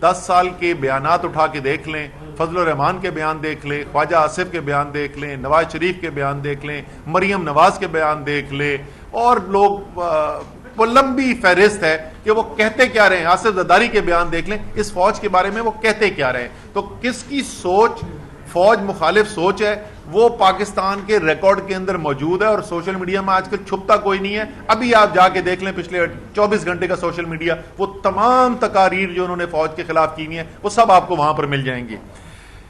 10 سال کے بیانات اٹھا کے دیکھ لیں، فضل الرحمان کے بیان دیکھ لیں، خواجہ آصف کے بیان دیکھ لیں، نواز شریف کے بیان دیکھ لیں، مریم نواز کے بیان دیکھ لیں، اور لوگ وہ لمبی فہرست ہے کہ وہ کہتے کیا رہے ہیں. آصف زرداری کے بیان دیکھ لیں اس فوج کے بارے میں وہ کہتے کیا رہے ہیں. تو کس کی سوچ فوج مخالف سوچ ہے وہ پاکستان کے ریکارڈ کے اندر موجود ہے، اور سوشل میڈیا میں آج کل چھپتا کوئی نہیں ہے. ابھی آپ جا کے دیکھ لیں پچھلے 24 گھنٹے کا سوشل میڈیا، وہ تمام تقاریر جو انہوں نے فوج کے خلاف کی ہوئی ہیں وہ سب آپ کو وہاں پر مل جائیں گی.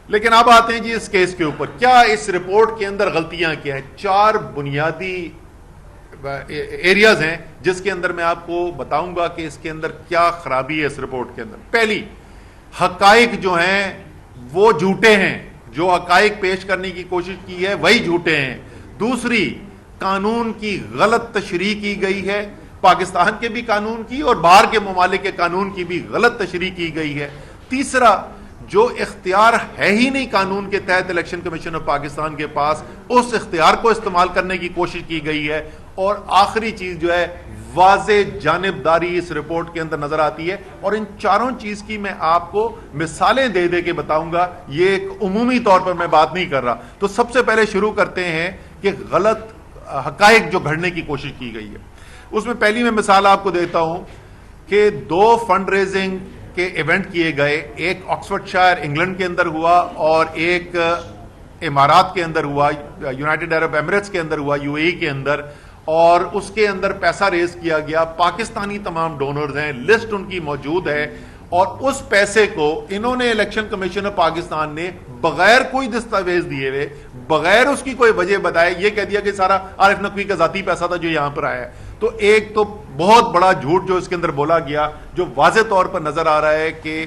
لیکن اب آتے ہیں جی اس کیس کے اوپر، کیا اس رپورٹ کے اندر غلطیاں کیا ہیں. 4 بنیادی ایریاز ہیں جس کے اندر میں آپ کو بتاؤں گا کہ اس کے اندر کیا خرابی ہے اس رپورٹ کے اندر. پہلی، حقائق جو ہیں وہ جھوٹے ہیں، جو حقائق پیش کرنے کی کوشش کی ہے وہی جھوٹے ہیں. دوسری، قانون کی غلط تشریح کی گئی ہے، پاکستان کے بھی قانون کی اور باہر کے ممالک کے قانون کی بھی غلط تشریح کی گئی ہے. تیسرا، جو اختیار ہے ہی نہیں قانون کے تحت الیکشن کمیشن آف پاکستان کے پاس، اس اختیار کو استعمال کرنے کی کوشش کی گئی ہے. اور آخری چیز جو ہے واضح جانبداری اس رپورٹ کے اندر نظر آتی ہے. اور ان چاروں چیز کی میں آپ کو مثالیں دے دے کے بتاؤں گا، یہ ایک عمومی طور پر میں بات نہیں کر رہا. تو سب سے پہلے شروع کرتے ہیں کہ غلط حقائق جو گھڑنے کی کوشش کی گئی ہے. اس میں پہلی میں مثال آپ کو دیتا ہوں کہ 2 فنڈ ریزنگ کے ایونٹ کیے گئے، ایک آکسفورڈ شائر انگلینڈ کے اندر ہوا اور ایک امارات کے اندر ہوا، یونائٹڈ عرب ایمریٹس کے اندر ہوا، یو اے ای کے اندر. اور اس کے اندر پیسہ ریز کیا گیا، پاکستانی تمام ڈونرز ہیں، لسٹ ان کی موجود ہے. اور اس پیسے کو انہوں نے الیکشن کمیشن آف پاکستان نے بغیر کوئی دستاویز دیے ہوئے، بغیر اس کی کوئی وجہ بتائے یہ کہہ دیا کہ سارا عارف نقوی کا ذاتی پیسہ تھا جو یہاں پر آیا ہے. تو ایک تو بہت بڑا جھوٹ جو اس کے اندر بولا گیا، جو واضح طور پر نظر آ رہا ہے کہ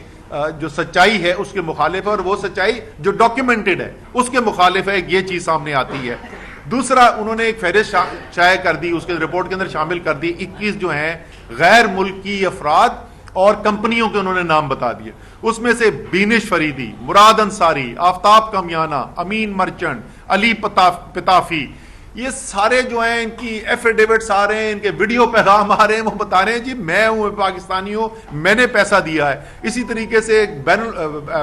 جو سچائی ہے اس کے مخالف ہے، اور وہ سچائی جو ڈاکیومنٹڈ ہے اس کے مخالف ہے. یہ چیز سامنے آتی ہے. دوسرا، انہوں نے ایک فہرست شائع کر دی، اس کے رپورٹ کے اندر شامل کر دی 21 جو ہیں غیر ملکی افراد اور کمپنیوں کے انہوں نے نام بتا دیے. اس میں سے بینش فریدی، مراد انصاری، آفتاب کامیانہ، امین مرچنٹ، علی پتافی، یہ سارے جو ہیں ان کی ایفیڈیوٹس آ رہے ہیں، ان کے ویڈیو پیغام آ رہے ہیں، وہ بتا رہے ہیں جی میں ہوں پاکستانی ہوں، میں نے پیسہ دیا ہے. اسی طریقے سے ایک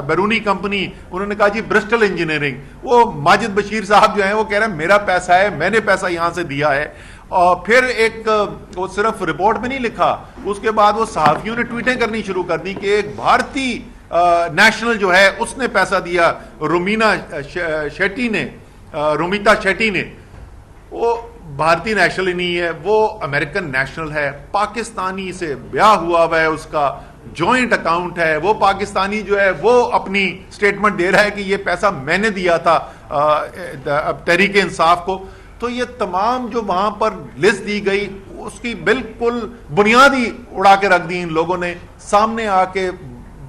بیرونی کمپنی، انہوں نے کہا جی برسٹل انجینئرنگ، وہ ماجد بشیر صاحب جو ہیں وہ کہہ رہے ہیں میرا پیسہ ہے، میں نے پیسہ یہاں سے دیا ہے. اور پھر ایک وہ صرف رپورٹ میں نہیں لکھا، اس کے بعد وہ صحافیوں نے ٹویٹیں کرنی شروع کر دی کہ ایک بھارتی نیشنل جو ہے اس نے پیسہ دیا، رومیتا شیٹی نے. وہ بھارتی نیشنل ہی نہیں ہے، وہ امریکن نیشنل ہے، پاکستانی سے بیاہ ہوا ہے، اس کا جوائنٹ اکاؤنٹ ہے، وہ پاکستانی جو ہے وہ اپنی سٹیٹمنٹ دے رہا ہے کہ یہ پیسہ میں نے دیا تھا تحریک انصاف کو. تو یہ تمام جو وہاں پر لسٹ دی گئی اس کی بالکل بنیاد ہی اڑا کے رکھ دی ان لوگوں نے. سامنے آ کے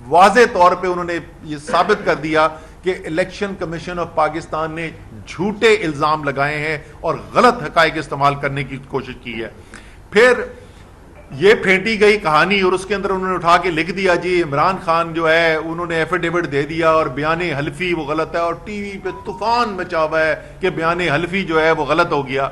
واضح طور پہ انہوں نے یہ ثابت کر دیا کہ الیکشن کمیشن آف پاکستان نے جھوٹے الزام لگائے ہیں اور غلط حقائق استعمال کرنے کی کوشش کی ہے. پھر یہ پھینٹی گئی کہانی اور اس کے اندر انہوں نے اٹھا کے لکھ دیا جی عمران خان جو ہے انہوں نے ایفیڈیوٹ دے دیا اور بیان حلفی وہ غلط ہے، اور ٹی وی پہ طوفان مچا ہوا ہے کہ بیان حلفی جو ہے وہ غلط ہو گیا.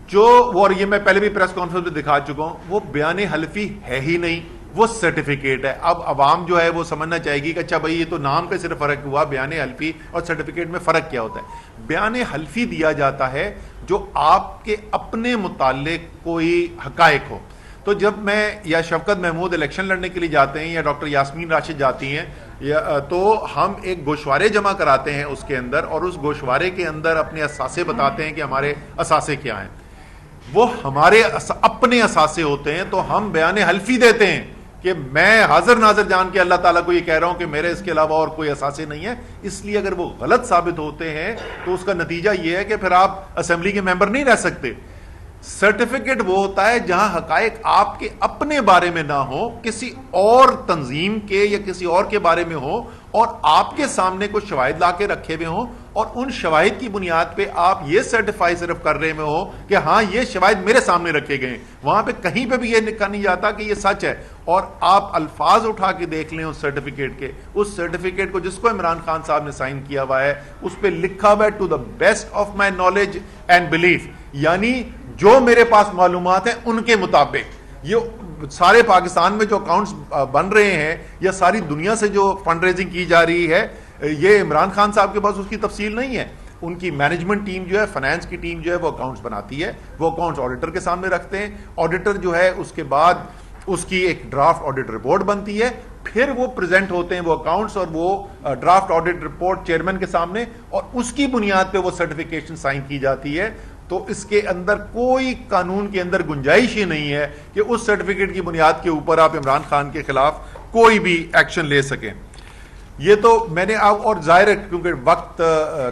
جو اور یہ میں پہلے بھی پریس کانفرنس میں دکھا چکا ہوں، وہ بیان حلفی ہے ہی نہیں، وہ سرٹیفکیٹ ہے. اب عوام جو ہے وہ سمجھنا چاہے گی کہ اچھا بھائی یہ تو نام کا صرف فرق ہوا، بیان حلفی اور سرٹیفکیٹ میں فرق کیا ہوتا ہے. بیان حلفی دیا جاتا ہے جو آپ کے اپنے متعلق کوئی حقائق ہو. تو جب میں یا شفقت محمود الیکشن لڑنے کے لیے جاتے ہیں یا ڈاکٹر یاسمین راشد جاتی ہیں تو ہم ایک گوشوارے جمع کراتے ہیں اس کے اندر، اور اس گوشوارے کے اندر اپنے اثاثے بتاتے ہیں کہ ہمارے اثاثے کیا ہیں. وہ ہمارے اپنے اثاثے ہوتے ہیں، تو ہم بیان حلفی دیتے ہیں کہ میں حاضر ناظر جان کے اللہ تعالیٰ کو یہ کہہ رہا ہوں کہ میرے اس کے علاوہ اور کوئی اثاثے نہیں ہے. اس لیے اگر وہ غلط ثابت ہوتے ہیں تو اس کا نتیجہ یہ ہے کہ پھر آپ اسمبلی کے ممبر نہیں رہ سکتے. سرٹیفکیٹ وہ ہوتا ہے جہاں حقائق آپ کے اپنے بارے میں نہ ہو، کسی اور تنظیم کے یا کسی اور کے بارے میں ہو، اور آپ کے سامنے کچھ شواہد لا کے رکھے ہوئے ہوں، اور ان شواہد کی بنیاد پہ آپ یہ سرٹیفائی صرف کر رہے میں ہو کہ ہاں یہ شواہد میرے سامنے رکھے گئے ہیں. وہاں پہ کہیں پہ بھی یہ لکھا نہیں جاتا کہ یہ سچ ہے. اور آپ الفاظ اٹھا کے دیکھ لیں اس سرٹیفکیٹ کے، اس سرٹیفکیٹ کو جس کو عمران خان صاحب نے سائن کیا ہوا ہے اس پہ لکھا ہوا ہے to the best of my knowledge and belief, یعنی جو میرے پاس معلومات ہیں ان کے مطابق. یہ سارے پاکستان میں جو اکاؤنٹس بن رہے ہیں یا ساری دنیا سے جو فنڈ ریزنگ کی جا رہی ہے، یہ عمران خان صاحب کے پاس اس کی تفصیل نہیں ہے. ان کی مینجمنٹ ٹیم جو ہے، فائنانس کی ٹیم جو ہے، وہ اکاؤنٹس بناتی ہے، وہ اکاؤنٹس آڈیٹر کے سامنے رکھتے ہیں. آڈیٹر جو ہے اس کے بعد اس کی ایک ڈرافٹ آڈٹ رپورٹ بنتی ہے، پھر وہ پریزنٹ ہوتے ہیں وہ اکاؤنٹس اور وہ ڈرافٹ آڈٹ رپورٹ چیئرمین کے سامنے، اور اس کی بنیاد پہ وہ سرٹیفیکیشن سائن کی جاتی ہے. تو اس کے اندر کوئی قانون کے اندر گنجائش ہی نہیں ہے کہ اس سرٹیفکیٹ کی بنیاد کے اوپر آپ عمران خان کے خلاف کوئی بھی ایکشن لے سکیں. یہ تو میں نے اور ظاہر ہے کیونکہ وقت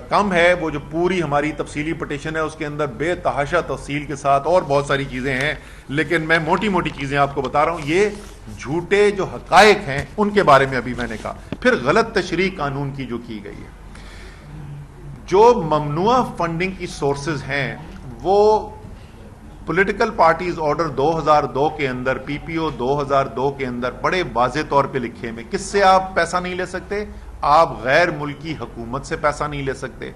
کم ہے، وہ جو پوری ہماری تفصیلی پٹیشن ہے اس کے اندر بے تحاشا تفصیل کے ساتھ اور بہت ساری چیزیں ہیں، لیکن میں موٹی موٹی چیزیں آپ کو بتا رہا ہوں. یہ جھوٹے جو حقائق ہیں ان کے بارے میں ابھی میں نے کہا. پھر غلط تشریح قانون کی جو کی گئی ہے، جو ممنوع فنڈنگ کی سورسز ہیں وہ پولیٹیکل پارٹیز آرڈر 2002 کے اندر، پی پی او 2002 کے اندر بڑے واضح طور پہ لکھے میں. کس سے آپ پیسہ نہیں لے سکتے؟ آپ غیر ملکی حکومت سے پیسہ نہیں لے سکتے،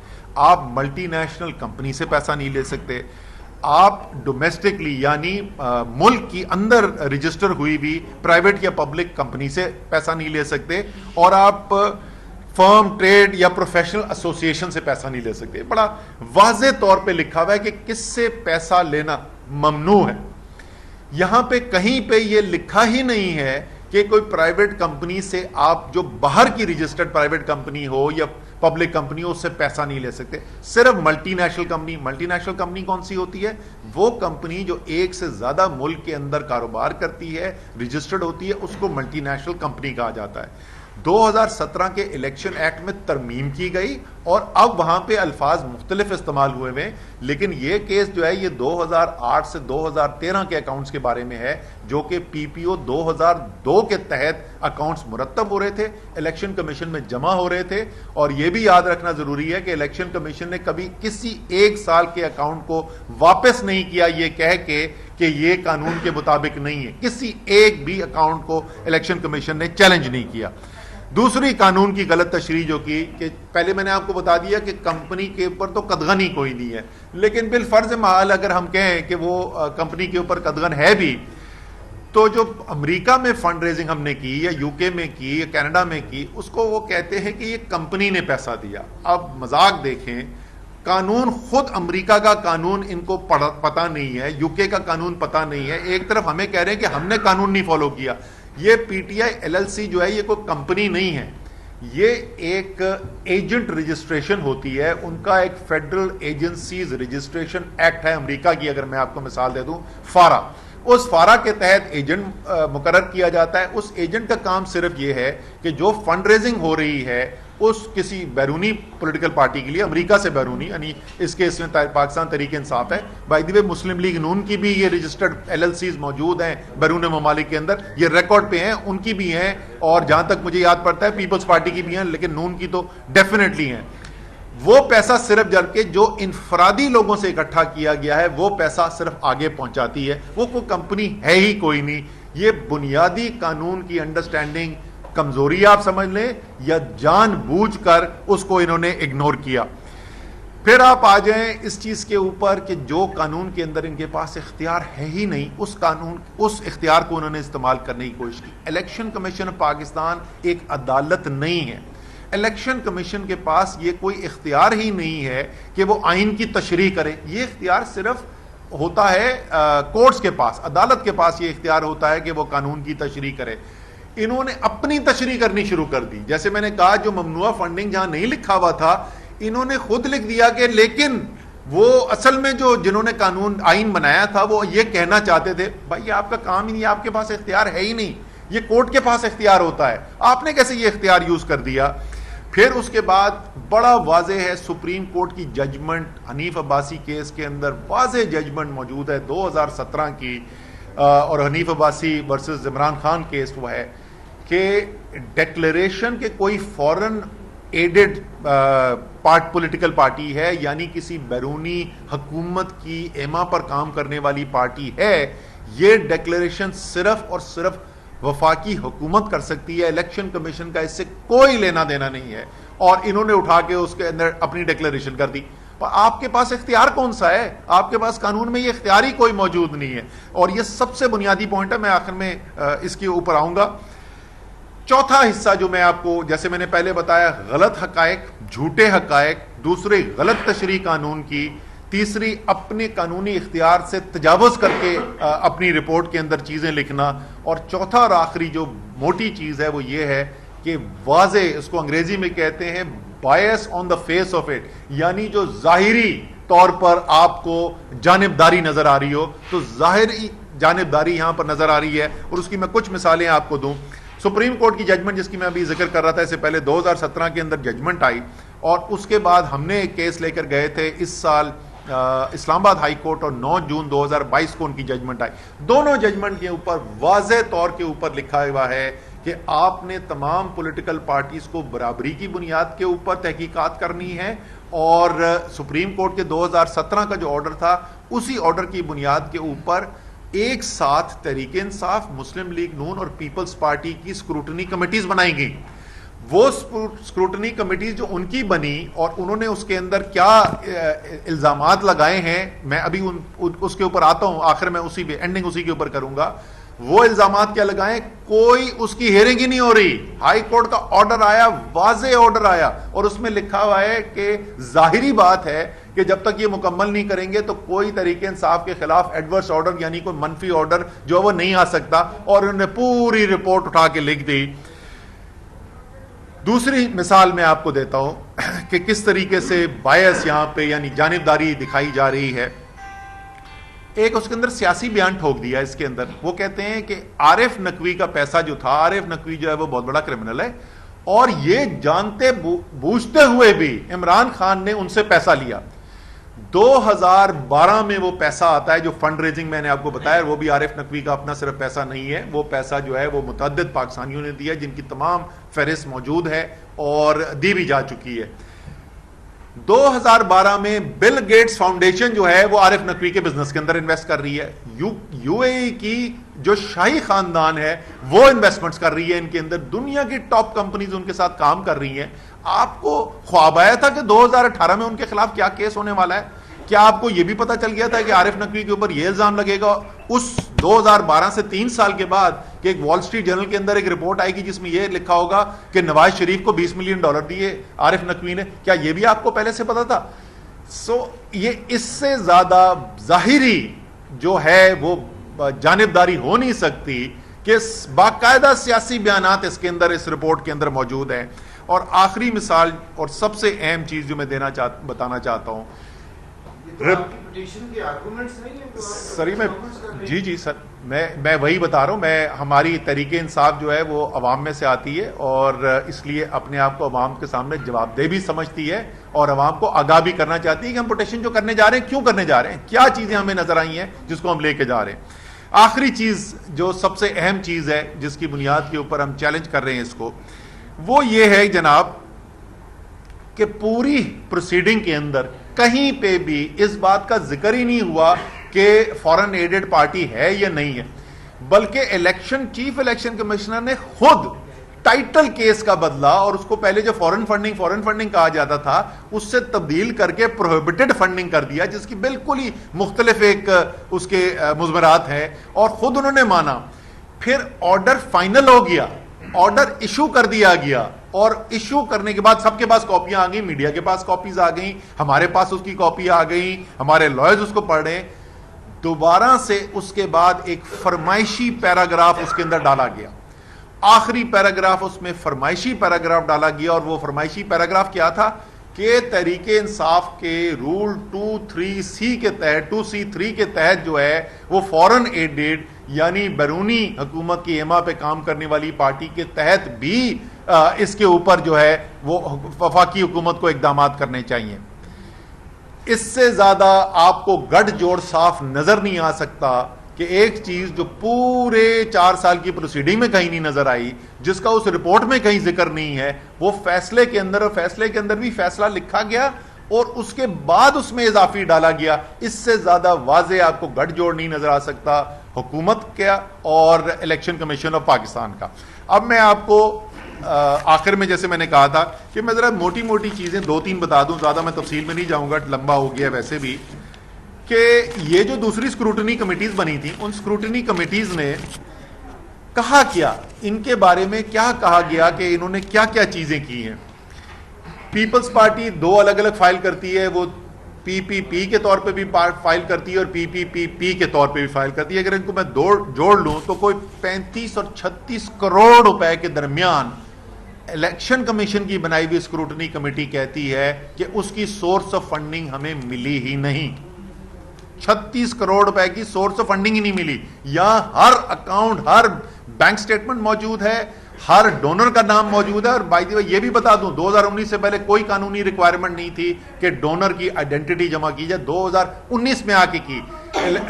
آپ ملٹی نیشنل کمپنی سے پیسہ نہیں لے سکتے، آپ ڈومیسٹکلی یعنی ملک کی اندر رجسٹر ہوئی بھی پرائیویٹ یا پبلک کمپنی سے پیسہ نہیں لے سکتے، اور آپ فرم، ٹریڈ یا پروفیشنل ایسوسیشن سے پیسہ نہیں لے سکتے. بڑا واضح طور پہ لکھا ہوا ہے کہ کس سے پیسہ لینا ممنوع ہے. یہاں پہ کہیں پہ یہ لکھا ہی نہیں ہے کہ کوئی پرائیویٹ کمپنی سے آپ جو باہر کی رجسٹرڈ پرائیویٹ کمپنی ہو یا پبلک کمپنی ہو اس سے پیسہ نہیں لے سکتے. صرف multi national company. Multi national company کون سی ہوتی ہے؟ وہ کمپنی جو ایک سے زیادہ ملک کے اندر کاروبار کرتی ہے، رجسٹرڈ ہوتی ہے، اس کو ملٹی نیشنل کمپنی کہا جاتا ہے. 2017 کے الیکشن ایکٹ میں ترمیم کی گئی اور اب وہاں پہ الفاظ مختلف استعمال ہوئے ہیں، لیکن یہ کیس جو ہے یہ 2008 سے 2013 کے اکاؤنٹس کے بارے میں ہے، جو کہ پی پی او 2002 کے تحت اکاؤنٹس مرتب ہو رہے تھے، الیکشن کمیشن میں جمع ہو رہے تھے. اور یہ بھی یاد رکھنا ضروری ہے کہ الیکشن کمیشن نے کبھی کسی ایک سال کے اکاؤنٹ کو واپس نہیں کیا یہ کہہ کے کہ یہ قانون کے مطابق نہیں ہے. کسی ایک بھی اکاؤنٹ کو الیکشن کمیشن نے چیلنج نہیں کیا. دوسری قانون کی غلط تشریح جو کی کہ پہلے میں نے آپ کو بتا دیا کہ کمپنی کے اوپر تو قدغن ہی کوئی نہیں ہے، لیکن بالفرض محال اگر ہم کہیں کہ وہ کمپنی کے اوپر قدغن ہے بھی، تو جو امریکہ میں فنڈ ریزنگ ہم نے کی یا یو کے میں کی یا کینیڈا میں کی، اس کو وہ کہتے ہیں کہ یہ کمپنی نے پیسہ دیا. اب مذاق دیکھیں، قانون خود امریکہ کا قانون ان کو پتہ نہیں ہے، یو کے کا قانون پتہ نہیں ہے. ایک طرف ہمیں کہہ رہے ہیں کہ ہم نے قانون نہیں فالو کیا. یہ P T I L L C جو ہے یہ کوئی کمپنی نہیں ہے، یہ ایک ایجنٹ رجسٹریشن ہوتی ہے. ان کا ایک فیڈرل ایجنسیز رجسٹریشن ایکٹ ہے امریکہ کی. اگر میں آپ کو مثال دے دوں، فارا، اس فارا کے تحت ایجنٹ مقرر کیا جاتا ہے. اس ایجنٹ کا کام صرف یہ ہے کہ جو فنڈ ریزنگ ہو رہی ہے اس کسی بیرونی پولیٹیکل پارٹی کے لیے، امریکہ سے بیرونی، یعنی اس کے اس میں پاکستان تحریک انصاف ہے، by the way Muslim league نون کی بھی یہ رجسٹرڈ ایل ایل سیز موجود ہیں بیرون ممالک کے اندر، یہ ریکارڈ پہ ہیں، ان کی بھی ہیں، اور جہاں تک مجھے یاد پڑتا ہے پیپلز پارٹی کی بھی ہیں، لیکن نون کی تو ڈیفینیٹلی ہیں. وہ پیسہ صرف جبکہ جو انفرادی لوگوں سے اکٹھا کیا گیا ہے وہ پیسہ صرف آگے پہنچاتی ہے، وہ کوئی کمپنی ہے ہی کوئی نہیں. یہ بنیادی قانون کی انڈرسٹینڈنگ کمزوری آپ سمجھ لیں یا جان بوجھ کر اس کو انہوں نے اگنور کیا. پھر آپ آ جائیں اس چیز کے اوپر کہ جو قانون کے اندر ان کے پاس اختیار ہے ہی نہیں، اس اختیار کو انہوں نے استعمال کرنے کی کوشش کی. الیکشن کمیشن پاکستان ایک عدالت نہیں ہے. الیکشن کمیشن کے پاس یہ کوئی اختیار ہی نہیں ہے کہ وہ آئین کی تشریح کرے. یہ اختیار صرف ہوتا ہے کورٹس کے پاس، عدالت کے پاس یہ اختیار ہوتا ہے کہ وہ قانون کی تشریح کرے. انہوں نے اپنی تشریح کرنی شروع کر دی. جیسے میں نے کہا جو ممنوع فنڈنگ جہاں نہیں لکھا ہوا تھا، انہوں نے خود لکھ دیا کہ لیکن وہ اصل میں جنہوں نے قانون آئین بنایا تھا وہ یہ کہنا چاہتے تھے بھائی آپ کا کام ہی نہیں، آپ کے پاس اختیار ہے ہی نہیں، یہ کورٹ کے پاس اختیار ہوتا ہے، آپ نے کیسے یہ اختیار یوز کر دیا. پھر اس کے بعد بڑا واضح ہے سپریم کورٹ کی ججمنٹ حنیف عباسی کیس کے اندر، واضح ججمنٹ موجود ہے 2017 کی، اور حنیف عباسی ورسز عمران خان کیس وہ ہے کہ ڈیکلیریشن کے کوئی فورن ایڈڈ پولیٹیکل پارٹی ہے، یعنی کسی بیرونی حکومت کی ایما پر کام کرنے والی پارٹی ہے، یہ ڈیکلیریشن صرف اور صرف وفاقی حکومت کر سکتی ہے. الیکشن کمیشن کا اس سے کوئی لینا دینا نہیں ہے، اور انہوں نے اٹھا کے اس کے اندر اپنی ڈیکلیریشن کر دی. آپ کے پاس اختیار کون سا ہے؟ آپ کے پاس قانون میں یہ اختیار ہی کوئی موجود نہیں ہے. اور یہ سب سے بنیادی پوائنٹ ہے. میں آخر میں اس کے اوپر آؤں گا. چوتھا حصہ جو میں آپ کو, جیسے میں نے پہلے بتایا, غلط حقائق, جھوٹے حقائق, دوسرے غلط تشریح قانون کی, تیسری اپنے قانونی اختیار سے تجاوز کر کے اپنی رپورٹ کے اندر چیزیں لکھنا, اور چوتھا اور آخری جو موٹی چیز ہے وہ یہ ہے کہ واضح, اس کو انگریزی میں کہتے ہیں بائس آن دا فیس آف اٹ, یعنی جو ظاہری طور پر آپ کو جانبداری نظر آ رہی ہو, تو ظاہری جانبداری یہاں پر نظر آ رہی ہے. اور اس کی میں کچھ مثالیں آپ کو دوں. سپریم کورٹ کی ججمنٹ جس کی میں ابھی ذکر کر رہا تھا, اس سے پہلے 2017 کے اندر ججمنٹ آئی, اور اس کے بعد ہم نے ایک کیس لے کر گئے تھے اس سال اسلام آباد ہائی کورٹ, اور 9 جون 2022 کو ان کی ججمنٹ آئی. دونوں ججمنٹ کے اوپر واضح طور کے اوپر لکھا ہوا ہے کہ آپ نے تمام پولیٹیکل پارٹیز کو برابری کی بنیاد کے اوپر تحقیقات کرنی ہے, اور سپریم کورٹ کے 2017 کا جو آرڈر تھا اسی آرڈر کی بنیاد کے اوپر ایک ساتھ تحریک انصاف, مسلم لیگ نون اور پیپلز پارٹی کی اسکروٹنی کمیٹیز بنائی گئی. وہ اسکروٹنی کمیٹیز جو ان کی بنی اور انہوں نے اس کے اندر کیا الزامات لگائے ہیں, میں ابھی اس کے اوپر آتا ہوں, آخر میں اسی پہ اینڈنگ اسی کے اوپر کروں گا. وہ الزامات کیا لگائیں, کوئی اس کی ہیئرنگ ہی نہیں ہو رہی. ہائی کورٹ کا آرڈر آیا, واضح آرڈر آیا, اور اس میں لکھا ہوا ہے کہ ظاہری بات ہے کہ جب تک یہ مکمل نہیں کریں گے تو کوئی تحریک انصاف کے خلاف ایڈورس آرڈر یعنی کوئی منفی آرڈر جو وہ نہیں آ سکتا, اور انہوں نے پوری رپورٹ اٹھا کے لکھ دی. دوسری مثال میں آپ کو دیتا ہوں کہ کس طریقے سے بائس یہاں پہ یعنی جانبداری دکھائی جا رہی ہے. ایک اس کے اندر سیاسی بیان ٹھوک دیا اس کے اندر. وہ کہتے ہیں کہ عارف نقوی کا پیسہ جو تھا, عارف نقوی جو ہے وہ بہت بڑا کرمنل ہے, اور یہ جانتے بوجھتے ہوئے بھی عمران خان نے ان سے پیسہ لیا. 2012 میں وہ پیسہ آتا ہے جو فنڈ ریزنگ میں نے آپ کو بتایا, وہ بھی عارف نقوی کا اپنا صرف پیسہ نہیں ہے, وہ پیسہ جو ہے وہ متعدد پاکستانیوں نے دیا جن کی تمام فہرست موجود ہے اور دی بھی جا چکی ہے. 2012 میں بل گیٹس فاؤنڈیشن جو ہے وہ عارف نقوی کے بزنس کے اندر انویسٹ کر رہی ہے. یو اے ای کی جو شاہی خاندان ہے وہ انویسٹمنٹس کر رہی ہے ان کے اندر, دنیا کی ٹاپ کمپنیز ان کے ساتھ کام کر رہی ہیں. آپ کو خواب آیا تھا کہ 2018 میں ان کے خلاف کیا کیس ہونے والا ہے؟ کیا آپ کو یہ بھی پتا چل گیا تھا کہ عارف نقوی کے اوپر یہ الزام لگے گا اس 2012 سے 3 سال کے بعد کہ ایک وال سٹریٹ جرنل کے اندر ایک رپورٹ آئے گی جس میں یہ لکھا ہوگا کہ نواز شریف کو $20 ملین دیے عارف نقوی نے؟ کیا یہ بھی آپ کو پہلے سے پتا تھا؟ یہ اس سے زیادہ ظاہری جو ہے وہ جانبداری ہو نہیں سکتی کہ باقاعدہ سیاسی بیانات اس کے اندر, اس رپورٹ کے اندر موجود ہیں. اور آخری مثال اور سب سے اہم چیز جو میں بتانا چاہتا ہوں, جی سر, میں وہی بتا رہا ہوں. میں ہماری تحریک انصاف جو ہے وہ عوام میں سے آتی ہے, اور اس لیے اپنے آپ کو عوام کے سامنے جواب دہ بھی سمجھتی ہے, اور عوام کو آگاہ بھی کرنا چاہتی ہے کہ ہم پروٹیکشن جو کرنے جا رہے ہیں کیوں کرنے جا رہے ہیں, کیا چیزیں ہمیں نظر آئی ہیں جس کو ہم لے کے جا رہے ہیں. آخری چیز جو سب سے اہم چیز ہے جس کی بنیاد کے اوپر ہم چیلنج کر رہے ہیں اس کو, وہ یہ ہے جناب کہ پوری پروسیڈنگ کے اندر کہیں پہ بھی اس بات کا ذکر ہی نہیں ہوا کہ فورن ایڈڈ پارٹی ہے یا نہیں ہے, بلکہ چیف الیکشن کمشنر نے خود ٹائٹل کیس کا بدلا, اور اس کو پہلے جو فورن فنڈنگ کہا جاتا تھا اس سے تبدیل کر کے پروہیبٹڈ فنڈنگ کر دیا, جس کی بالکل ہی مختلف ایک اس کے مضمرات ہیں, اور خود انہوں نے مانا. پھر آرڈر فائنل ہو گیا, آرڈر ایشو کر دیا گیا, اور ایشو کرنے کے بعد سب کے پاس کاپیاں آ گئیں, میڈیا کے پاس کاپیز آ گئیں, ہمارے پاس اس کی کاپی آ گئیں, ہمارے لائرز اس کو پڑھ رہے ہیں. دوبارہ سے اس کے بعد ایک فرمائشی پیراگراف اس کے اندر ڈالا گیا, آخری پیراگراف اس میں فرمائشی پیراگراف ڈالا گیا, اور وہ فرمائشی پیراگراف کیا تھا کہ تحریک انصاف کے رول 2(3)C کے تحت 2C3 کے تحت جو ہے وہ فورن ایڈڈ یعنی بیرونی حکومت کی ایما پہ کام کرنے والی پارٹی کے تحت بھی اس کے اوپر جو ہے وہ وفاقی حکومت کو اقدامات کرنے چاہیے. اس سے زیادہ آپ کو گڑھ جوڑ صاف نظر نہیں آ سکتا کہ ایک چیز جو پورے 4 سال کی پروسیڈنگ میں کہیں نہیں نظر آئی, جس کا اس رپورٹ میں کہیں ذکر نہیں ہے, وہ فیصلے کے اندر, اور فیصلے کے اندر بھی فیصلہ لکھا گیا اور اس کے بعد اس میں اضافی ڈالا گیا. اس سے زیادہ واضح آپ کو گڑھ جوڑ نہیں نظر آ سکتا حکومت کا اور الیکشن کمیشن آف پاکستان کا. اب میں آپ کو آخر میں جیسے میں نے کہا تھا کہ میں ذرا موٹی موٹی چیزیں 2-3 بتا دوں, زیادہ میں تفصیل میں نہیں جاؤں گا, لمبا ہو گیا ویسے بھی, کہ یہ جو دوسری اسکروٹنی کمیٹیز بنی تھیں, ان اسکروٹنی کمیٹیز نے کہا کیا, ان کے بارے میں کیا کہا گیا کہ انہوں نے کیا کیا چیزیں کی ہیں. پیپلز پارٹی 2 الگ الگ فائل کرتی ہے, وہ پی پی پی کے طور پہ بھی فائل کرتی ہے اور پی پی پی پی کے طور پہ بھی فائل کرتی ہے. اگر ان کو میں جوڑ لوں تو کوئی 35 اور 36 کروڑ روپے کے درمیان الیکشن کمیشن کی بنائی ہوئی اسکروٹنی کمیٹی کہتی ہے کہ اس کی سورس آف فنڈنگ ہمیں ملی ہی نہیں. 36 کروڑ روپے کی سورس آف فنڈنگ ہی نہیں ملی. یہاں ہر اکاؤنٹ, ہر بینک سٹیٹمنٹ موجود ہے, ہر ڈونر کا نام موجود ہے. اور بائی دی وے یہ بھی بتا دوں, 2019 سے پہلے کوئی قانونی ریکوائرمنٹ نہیں تھی کہ ڈونر کی آئیڈینٹی جمع کی جائے, 2019 میں آ کے کی.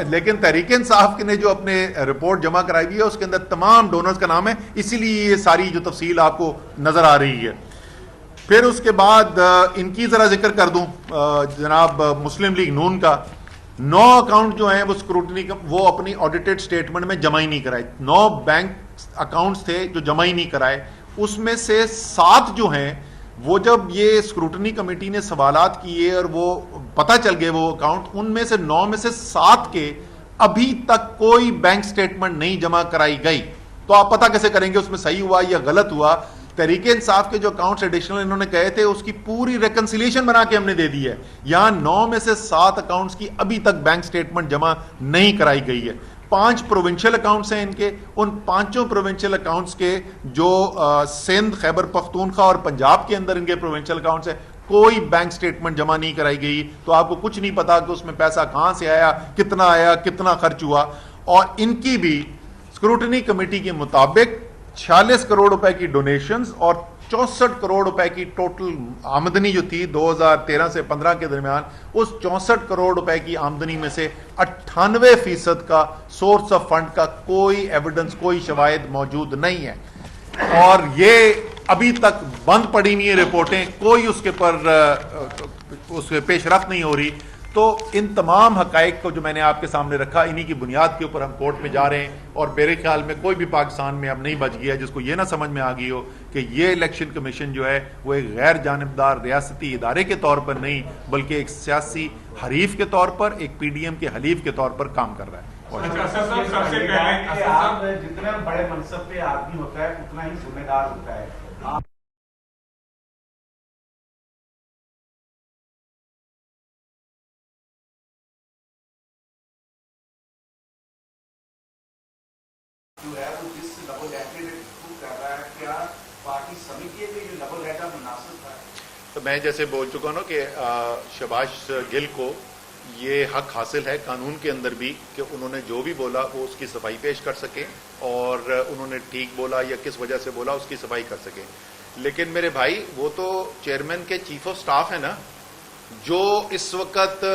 لیکن تحریک انصاف نے جو اپنے رپورٹ جمع کرائی ہوئی ہے اس کے اندر تمام ڈونرز کا نام ہے, اسی لیے یہ ساری جو تفصیل آپ کو نظر آ رہی ہے. پھر اس کے بعد ان کی ذرا ذکر کر دوں, جناب مسلم لیگ نون کا 9 اکاؤنٹ جو ہیں وہ اسکروٹنی وہ اپنی آڈیٹڈ سٹیٹمنٹ میں جمع ہی نہیں کرائے. 9 بینک اکاؤنٹس تھے جو جمع ہی نہیں کرائے. اس میں سے 7 جو ہیں وہ جب یہ اسکروٹنی کمیٹی نے سوالات کیے اور وہ پتہ چل گئے وہ اکاؤنٹ, ان میں سے 9 میں سے 7 کے ابھی تک کوئی بینک سٹیٹمنٹ نہیں جمع کرائی گئی. تو آپ پتہ کیسے کریں گے اس میں صحیح ہوا یا غلط ہوا؟ تحریک انصاف کے جو اکاؤنٹس ایڈیشنل انہوں نے کہے تھے اس کی پوری ریکنسیلیشن بنا کے ہم نے دے دی ہے. یہاں 9 میں سے 7 اکاؤنٹس کی ابھی تک بینک سٹیٹمنٹ جمع نہیں کرائی گئی ہے. 5 پروونشل اکاؤنٹس ہیں ان کے, ان 5 پروونشل اکاؤنٹس کے جو سندھ, خیبر پختونخوا اور پنجاب کے اندر ان کے پروونشل اکاؤنٹس ہیں, کوئی بینک سٹیٹمنٹ جمع نہیں کرائی گئی. تو آپ کو کچھ نہیں پتا کہ اس میں پیسہ کہاں سے آیا, کتنا آیا, کتنا خرچ ہوا. اور ان کی بھی اسکروٹنی کمیٹی کے مطابق 46 کروڑ روپے کی ڈونیشنز اور 64 کروڑ روپے کی ٹوٹل آمدنی جو تھی 2013 سے 15 کے درمیان, اس 64 کروڑ روپے کی آمدنی میں سے 98% کا سورس آف فنڈ کا کوئی ایویڈنس, کوئی شواہد موجود نہیں ہے. اور یہ ابھی تک بند پڑی ہوئی ہیں رپورٹیں, کوئی اس کے پر اس پہ پیش رفت نہیں ہو رہی. تو ان تمام حقائق کو جو میں نے آپ کے سامنے رکھا, انہی کی بنیاد کے اوپر ہم کورٹ میں جا رہے ہیں. اور میرے خیال میں کوئی بھی پاکستان میں اب نہیں بچ گیا جس کو یہ نہ سمجھ میں آ گئی ہو کہ یہ الیکشن کمیشن جو ہے وہ ایک غیر جانبدار ریاستی ادارے کے طور پر نہیں بلکہ ایک سیاسی حریف کے طور پر, ایک پی ڈی ایم کے حلیف کے طور پر کام کر رہا ہے. آپ جتنا بڑے منصب پہ آدمی ہوتا ہے اتنا ہی ذمہ دار ہوتا ہے. جو ہے وہ جس ڈبل ایٹریٹ کر رہا ہے, کیا پارٹی سمجھتی ہے کہ یہ ڈبل ایٹا مناسب ہے؟ تو میں جیسے بول چکا ہوں نا کہ شباش گل کو یہ حق حاصل ہے قانون کے اندر بھی کہ انہوں نے جو بھی بولا وہ اس کی صفائی پیش کر سکیں, اور انہوں نے ٹھیک بولا یا کس وجہ سے بولا اس کی صفائی کر سکیں. لیکن میرے بھائی وہ تو چیئرمین کے چیف آف سٹاف ہیں نا, جو اس وقت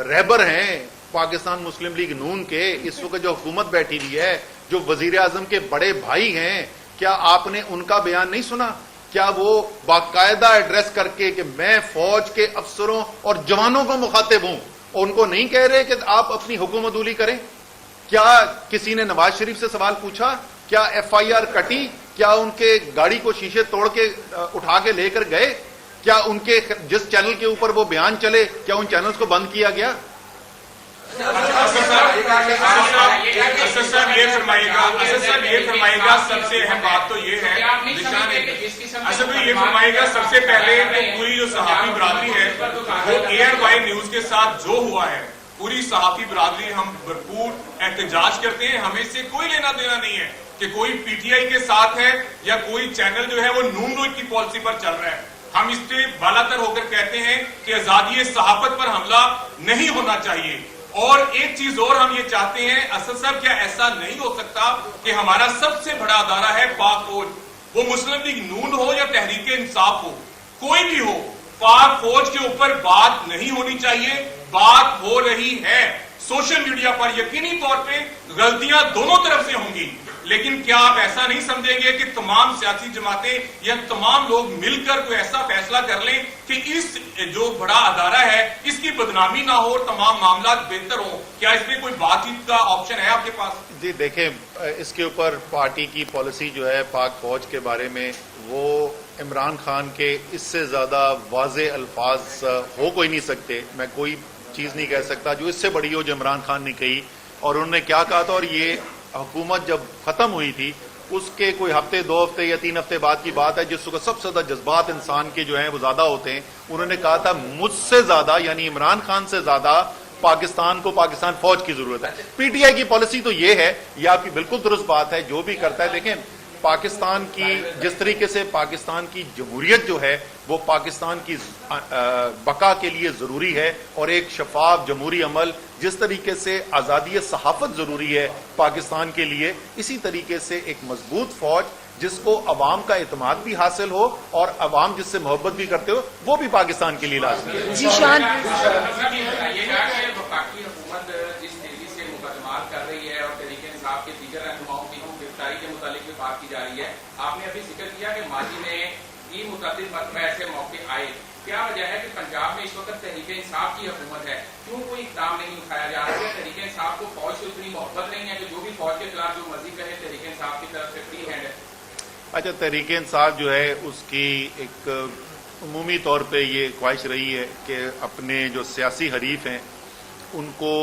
رہبر ہیں پاکستان مسلم لیگ نون کے, اس وقت جو حکومت بیٹھی ہوئی ہے, جو وزیر اعظم کے بڑے بھائی ہیں, کیا آپ نے ان کا بیان نہیں سنا؟ کیا وہ باقاعدہ ایڈریس کر کے کہ میں فوج کے افسروں اور جوانوں کو مخاطب ہوں, ان کو نہیں کہہ رہے کہ آپ اپنی حکومت اولی کریں؟ کیا کسی نے نواز شریف سے سوال پوچھا؟ کیا ایف آئی آر کٹی؟ کیا ان کے گاڑی کو شیشے توڑ کے اٹھا کے لے کر گئے؟ کیا ان کے جس چینل کے اوپر وہ بیان چلے کیا ان چینلز کو بند کیا گیا؟ یہ فرمائے گا سب سے اہم بات تو یہ ہے, یہ فرمائے گا سب سے پہلے پوری جو صحافی برادری ہے وہ ایئر وائی نیوز کے ساتھ جو ہوا ہے, پوری صحافی برادری ہم بھرپور احتجاج کرتے ہیں. ہمیں اس سے کوئی لینا دینا نہیں ہے کہ کوئی پی ٹی آئی کے ساتھ ہے یا کوئی چینل جو ہے وہ نون لیگ کی پالیسی پر چل رہا ہے. ہم اس سے بالا تر ہو کر کہتے ہیں کہ آزادی صحافت پر حملہ نہیں ہونا چاہیے. اور ایک چیز اور ہم یہ چاہتے ہیں, اسد صاحب کیا ایسا نہیں ہو سکتا کہ ہمارا سب سے بڑا ادارہ ہے پاک فوج, وہ مسلم لیگ نون ہو یا تحریک انصاف ہو, کوئی بھی ہو, پاک فوج کے اوپر بات نہیں ہونی چاہیے. بات ہو رہی ہے سوشل میڈیا پر, یقینی طور پہ غلطیاں دونوں طرف سے ہوں گی, لیکن کیا آپ ایسا نہیں سمجھیں گے کہ تمام سیاسی جماعتیں یا تمام لوگ مل کر کوئی ایسا فیصلہ کر لیں کہ اس جو بڑا ادارہ ہے اس کی بدنامی نہ ہو اور تمام معاملات بہتر ہوں؟ کیا اس میں کوئی بات چیت کا آپشن ہے آپ کے پاس؟ جی دیکھیں، اس کے اوپر پارٹی کی پالیسی جو ہے پاک فوج کے بارے میں، وہ عمران خان کے اس سے زیادہ واضح الفاظ ہو کوئی نہیں سکتے. میں کوئی چیز نہیں کہہ سکتا جو اس سے بڑی ہو جو عمران خان نے کہی. اور انہوں نے کیا کہا تھا، اور یہ حکومت جب ختم ہوئی تھی اس کے کوئی ہفتے 2 ہفتے یا 3 ہفتے بعد کی بات ہے، جس وقت سب سے زیادہ جذبات انسان کے جو ہیں وہ زیادہ ہوتے ہیں. انہوں نے کہا تھا مجھ سے زیادہ یعنی عمران خان سے زیادہ پاکستان کو پاکستان فوج کی ضرورت ہے. پی ٹی آئی کی پالیسی تو یہ ہے، یہ آپ کی بالکل درست بات ہے. جو بھی کرتا ہے، دیکھیں پاکستان کی جس طریقے سے پاکستان کی جمہوریت جو ہے وہ پاکستان کی بقا کے لیے ضروری ہے، اور ایک شفاف جمہوری عمل جس طریقے سے آزادی صحافت ضروری ہے پاکستان کے لیے، اسی طریقے سے ایک مضبوط فوج جس کو عوام کا اعتماد بھی حاصل ہو اور عوام جس سے محبت بھی کرتے ہو، وہ بھی پاکستان کے لیے لازمی ہے. جی شان وفاقی حکومت جس تیزی سے مقدمات کر رہی ہے اور تحریک انصاف کے دیگر رہنماؤں کی گرفتاری کے متعلق بھی بات کی جا رہی ہے، آپ نے ابھی ذکر کیا کہ ماضی میں بھی متعدد مرتبہ ایسے موقع آئے. کیا وجہ ہے کہ پنجاب میں اس وقت تحریک انصاف کی حکومت ہے، کیوں کوئی اقدام نہیں اٹھایا جا رہا ہے؟ تحریک انصاف کو فوج سے اتنی محبت نہیں ہے کہ جو بھی فوج کے خلاف جو مرضی کرے تحریک انصاف کی طرف سے فری ہینڈ ہے؟ اچھا، تحریک انصاف جو ہے اس کی ایک عمومی طور پہ یہ خواہش رہی ہے کہ اپنے جو سیاسی حریف ہیں ان کو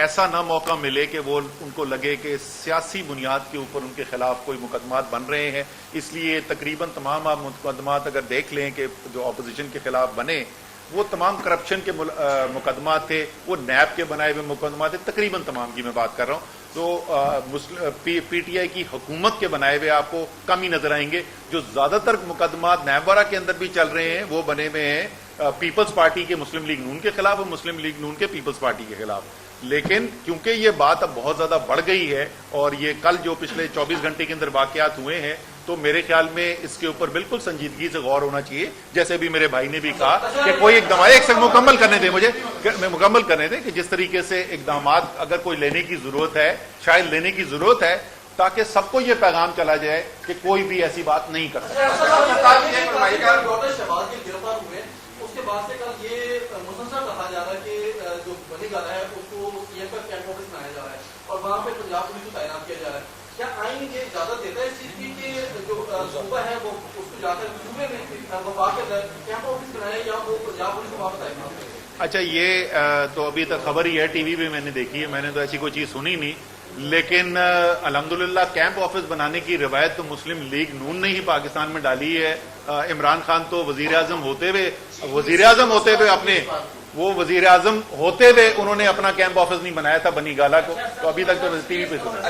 ایسا نہ موقع ملے کہ وہ ان کو لگے کہ سیاسی بنیاد کے اوپر ان کے خلاف کوئی مقدمات بن رہے ہیں. اس لیے تقریباً تمام آپ مقدمات اگر دیکھ لیں کہ جو اپوزیشن کے خلاف بنے وہ تمام کرپشن کے مقدمات تھے، وہ نیب کے بنائے ہوئے مقدمات تھے، تقریباً تمام کی میں بات کر رہا ہوں. تو پی ٹی آئی کی حکومت کے بنائے ہوئے آپ کو کم ہی نظر آئیں گے. جو زیادہ تر مقدمات نیب وارا کے اندر بھی چل رہے ہیں وہ بنے ہوئے ہیں پیپلز پارٹی کے مسلم لیگ نون کے خلاف اور مسلم لیگ نون کے پیپلز پارٹی کے خلاف. لیکن کیونکہ یہ بات اب بہت زیادہ بڑھ گئی ہے اور یہ کل جو پچھلے 24 گھنٹے کے اندر واقعات ہوئے ہیں، تو میرے خیال میں اس کے اوپر بالکل سنجیدگی سے غور ہونا چاہیے. جیسے بھی میرے بھائی نے بھی کہا کہ کوئی اقدام ایک سے مکمل کرنے دیں، مکمل کرنے دیں کہ جس طریقے سے اقدامات اگر کوئی لینے کی ضرورت ہے شاید لینے کی ضرورت ہے، تاکہ سب کو یہ پیغام چلا جائے کہ کوئی بھی ایسی بات نہیں کر سکتا. اس کے بعد سے کل یہ مسلسل کہا جا رہا ہے کہ جو بنی گالا ہے اس کو پی ایم کا کیمپ آفس بنایا جا رہا ہے اور وہاں پہ پنجاب پولیس کو تعینات کیا جا رہا ہے. کیا آئین یہ اجازت دیتا ہے اس چیز کی کہ جو صوبہ ہے وہ اس کو جا کر صوبے میں وفاق کے اندر کیمپ آفس بنائے یا وہ پنجاب پولیس کو وہاں پہ تعینات کرے؟ اچھا، یہ تو ابھی تک خبر ہی ہے، ٹی وی پہ میں نے دیکھی ہے، میں نے تو ایسی کوئی چیز سنی نہیں. لیکن الحمدللہ کیمپ آفس بنانے کی روایت تو مسلم لیگ نون نے ہی پاکستان میں ڈالی ہے. عمران خان تو وزیر اعظم ہوتے ہوئے اپنے وہ وزیر اعظم ہوتے ہوئے انہوں نے اپنا کیمپ آفس نہیں بنایا تھا بنی گالا کو، تو ابھی تک تو ٹی وی پہ سنا.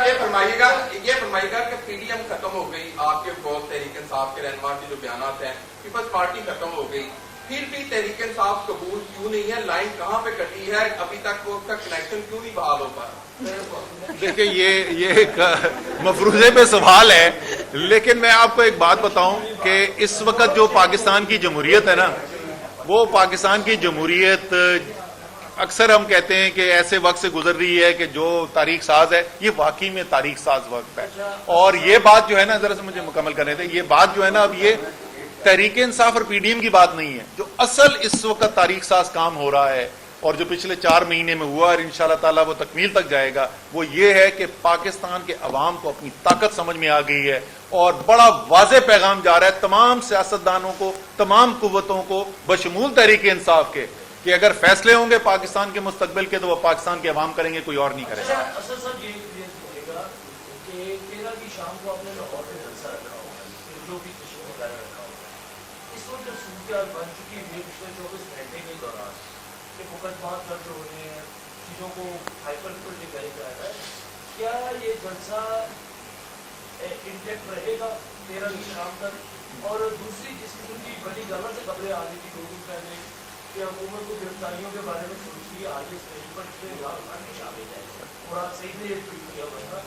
یہ فرمائیے گا کہ پی ڈی ایم ختم ہو گئی، آپ کے بہت تحریک انصاف کے رہنما کے جو بیانات ہیں، پیپلز پارٹی ختم ہو گئی، پھر بھی تحریک انصاف قبول کیوں نہیں ہے؟ لائن کہاں پہ کٹی ہے؟ ابھی تک وہ اس کا کنیکشن کیوں نہیں بحال ہو پا رہا؟ دیکھیں یہ ایک مفروضے پہ سوال ہے، لیکن میں آپ کو ایک بات بتاؤں کہ اس وقت جو پاکستان کی جمہوریت ہے نا، وہ پاکستان کی جمہوریت اکثر ہم کہتے ہیں کہ ایسے وقت سے گزر رہی ہے کہ جو تاریخ ساز ہے، یہ واقعی میں تاریخ ساز وقت ہے. اور یہ بات جو ہے نا، ذرا سے مجھے مکمل کرنے دیں، یہ بات جو ہے نا اب یہ تحریک انصاف اور پی ڈی ایم کی بات نہیں ہے. جو اصل اس وقت تاریخ ساز کام ہو رہا ہے اور جو پچھلے 4 مہینے میں ہوا اور انشاءاللہ تعالیٰ وہ تکمیل تک جائے گا، وہ یہ ہے کہ پاکستان کے عوام کو اپنی طاقت سمجھ میں آ گئی ہے اور بڑا واضح پیغام جا رہا ہے تمام سیاستدانوں کو، تمام قوتوں کو بشمول تحریک انصاف کے، کہ اگر فیصلے ہوں گے پاکستان کے مستقبل کے تو وہ پاکستان کے عوام کریں گے، کوئی اور نہیں کرے گا. اصل صاحب یہ بولے گا کہ 13 کی شام کو آپ نے لاہور میں جلسہ رکھا ہوگا، جو بھی تشریف وغیرہ رکھا ہوگا. اس وقت جب صورتحال بن چکی ہے پچھلے 24 گھنٹے کے دوران کہ مقدمات درج ہو رہے ہیں، چیزوں کو ہائپر پولیٹیکل کیا رہا ہے، کیا یہ جلسہ انٹیکٹ رہے گا 13 کی شام تک؟ اور دوسری جس قسم کی بڑی غلط سے خبریں آ رہی تھی 2 دن پہلے کہ حکومت کو گرفتاریوں کے بارے میں سوچی آج اس پیج پر عمران خان بھی شامل ہے اور آپ صحیح نے یہ ٹویٹ کیا ہوا تھا،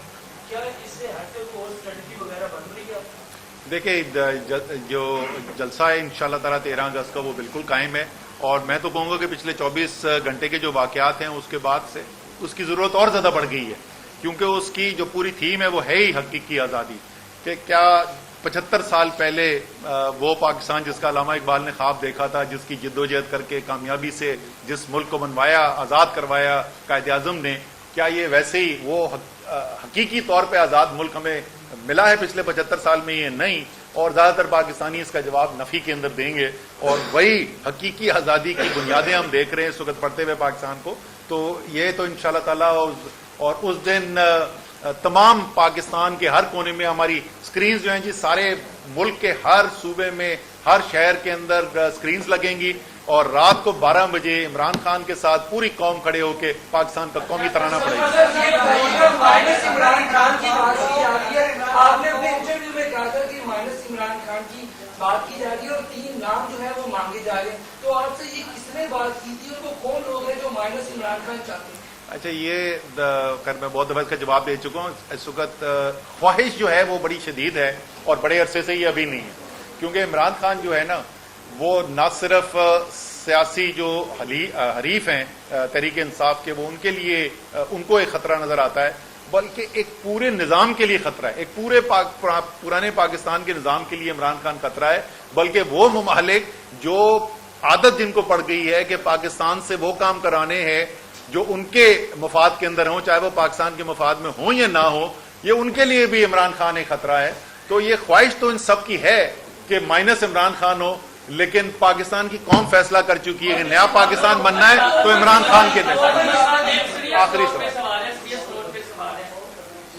کیا اس سے ہٹ کے کوئی اسٹریٹجی وغیرہ بن رہی ہے؟ دیکھیں جو جلسہ ہے انشاءاللہ تعالیٰ 13 اگست کا وہ بالکل قائم ہے، اور میں تو کہوں گا کہ پچھلے 24 گھنٹے کے جو واقعات ہیں اس کے بعد سے اس کی ضرورت اور زیادہ بڑھ گئی ہے، کیونکہ اس کی جو پوری تھیم ہے وہ ہے ہی حقیقی آزادی، کہ کیا 75 سال پہلے وہ پاکستان جس کا علامہ اقبال نے خواب دیکھا تھا، جس کی جدوجہد کر کے کامیابی سے جس ملک کو بنوایا، آزاد کروایا قائد اعظم نے، کیا یہ ویسے ہی وہ حقیقی طور پہ آزاد ملک ہمیں ملا ہے پچھلے 75 سال میں؟ یہ نہیں، اور زیادہ تر پاکستانی اس کا جواب نفی کے اندر دیں گے، اور وہی حقیقی آزادی کی بنیادیں ہم دیکھ رہے ہیں اس وقت پڑھتے ہوئے پاکستان کو. تو یہ تو انشاءاللہ تعالیٰ اور اس دن تمام پاکستان کے ہر کونے میں ہماری سکرینز جو ہیں جی، سارے ملک کے ہر صوبے میں ہر شہر کے اندر سکرینز لگیں گی، اور رات کو 12 بجے عمران خان کے ساتھ پوری قوم کھڑے ہو کے پاکستان کا قومی ترانہ پڑے گا. مائنس عمران خان کی بات کی جا رہی ہے، آپ نے اپنے انٹرویو میں کہا تھا کہ مائنس عمران خان کی بات کی جا رہی ہے اور 3 نام جو ہے وہ مانگے جا رہے ہیں، تو آپ سے یہ کس نے بات کی تھی اور وہ کون لوگ ہیں جو مائنس عمران خان چاہتے ہیں؟ اچھا، یہ میں بہت دفعہ اس کا جواب دے چکا ہوں. اس وقت خواہش جو ہے وہ بڑی شدید ہے اور بڑے عرصے سے یہ ابھی نہیں ہے، کیونکہ عمران خان جو ہے نا، وہ نہ صرف سیاسی جو حریف ہیں تحریک انصاف کے، وہ ان کے لیے ان کو ایک خطرہ نظر آتا ہے، بلکہ ایک پورے نظام کے لیے خطرہ ہے، ایک پورے پرانے پاکستان کے نظام کے لیے عمران خان خطرہ ہے. بلکہ وہ ممالک جو عادت جن کو پڑ گئی ہے کہ پاکستان سے وہ کام کرانے ہیں جو ان کے مفاد کے اندر ہوں، چاہے وہ پاکستان کے مفاد میں ہوں یا نہ ہوں، یہ ان کے لیے بھی عمران خان ایک خطرہ ہے. تو یہ خواہش تو ان سب کی ہے کہ مائنس عمران خان ہو، لیکن پاکستان کی قوم فیصلہ کر چکی ہے کہ نیا پاکستان بننا ہے تو عمران خان کے آخری سوال.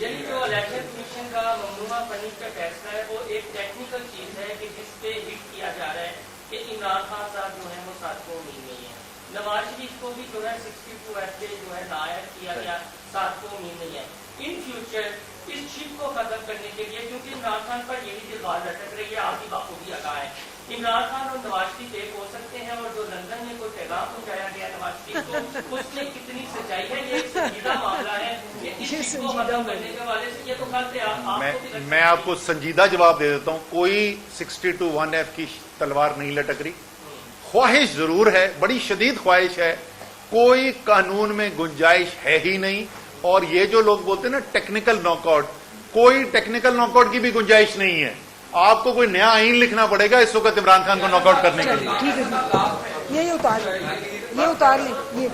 یعنی جو الیکشن کمیشن کا ممنوعہ فنڈنگ کا فیصلہ ہے وہ ایک ٹیکنیکل چیز ہے کہ جس پہ ہٹ کیا جا رہا ہے کہ عمران خان صاحب جو ہے وہ 7 کو امید نہیں ہے، نواز شریف کو بھی جو ہے 62F پہ جو ہے نائب کیا گیا، 7 کو امید نہیں ہے. ان فیوچر اس شپ کو ختم کرنے کے لیے، کیونکہ عمران خان پر یہی تلوار لٹک رہی ہے، آپ ہی باپو بھی آگاہ ہے، عمران خان اور نواز شریف ایک ہو سکتے ہیں، اور جو لندن میں کوئی پیغام پہنچایا گیا نواز شریف کو، اس میں کتنی سچائی ہے؟ یہ ایک سنجیدہ معاملہ ہے کہ اس شپ کو ختم کرنے کے حوالے سے یہ تو خل میں آپ کو سنجیدہ جواب دے دیتا ہوں. کوئی 62(1)(f) کی تلوار نہیں لٹک رہی. خواہش ضرور ہے، بڑی شدید خواہش ہے، کوئی قانون میں گنجائش ہے ہی نہیں. اور یہ جو لوگ بولتے ہیں نا ٹیکنیکل ناک آؤٹ، کوئی ٹیکنیکل ناک آؤٹ کی بھی گنجائش نہیں ہے. آپ کو کوئی نیا آئین لکھنا پڑے گا اس وقت عمران خان کو ناک آؤٹ کرنے کے لیے. ٹھیک ہے، یہ اتار لیں یہ